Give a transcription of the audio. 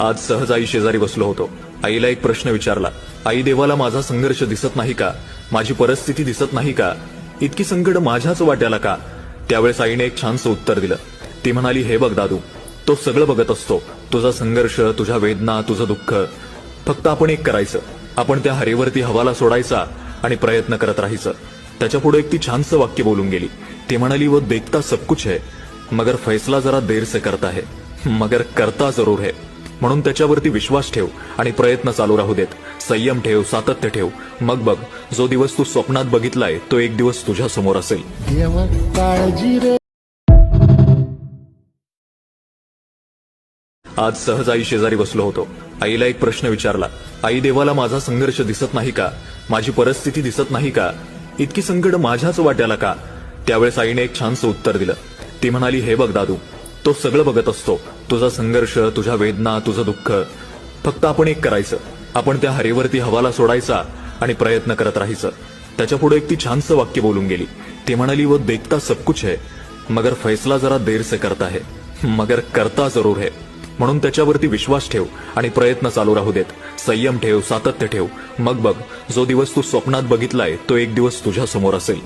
आज सहज आई शेजारी बसलो होतो. आईला एक प्रश्न विचारला. आई, देवाला माझा संघर्ष दिसत नाही का? माझी परिस्थिती दिसत नाही का? इतकी संकट माझ्याच वाट्याला का? त्यावेळेस आईने एक छानसं उत्तर दिलं. ती म्हणाली, हे बघ दादू, तो सगळं बघत असतो. तुझा संघर्ष, तुझ्या वेदना, तुझं दुःख. फक्त आपण एक करायचं, आपण त्या हरेवरती हवाला सोडायचा आणि प्रयत्न करत राहायचं. त्याच्या पुढे एक ती छानसं वाक्य बोलून गेली. ती म्हणाली, वो देखता सब कुछ है मगर फैसला जरा देर से करता है, मगर करता जरूर है. म्हणून त्याच्यावरती विश्वास ठेव आणि प्रयत्न चालू राहू देत. संयम ठेव, सातत्य ठेव. मग बघ, जो दिवस तू स्वप्नात बघितलाय तो एक दिवस तुझ्या समोर असेल. आज सहज आई शेजारी बसलो होतो. आईला एक प्रश्न विचारला. आई, देवाला माझा संघर्ष दिसत नाही का? माझी परिस्थिती दिसत नाही का? इतकी संकट माझ्याच वाट्याला का? त्यावेळेस आईने एक छानसं उत्तर दिलं. ती म्हणाली, हे बघ दादू, तो सगळं बघत असतो. तुझा संघर्ष, तुझ्या वेदना, तुझं दुःख. फक्त आपण एक करायचं, आपण त्या हरेवरती हवाला सोडायचा आणि प्रयत्न करत राहायचं. त्याच्या पुढे एक ती छानसं वाक्य बोलून गेली. ती म्हणाली, वो देखता सब कुछ है मगर फैसला जरा देर से करता है, मगर करता जरूर है. म्हणून त्याच्यावरती विश्वास ठेव आणि प्रयत्न चालू राहू देत. संयम ठेव, सातत्य ठेव. मग बघ, जो दिवस तू स्वप्नात बघितलाय तो एक दिवस तुझ्या समोर असेल.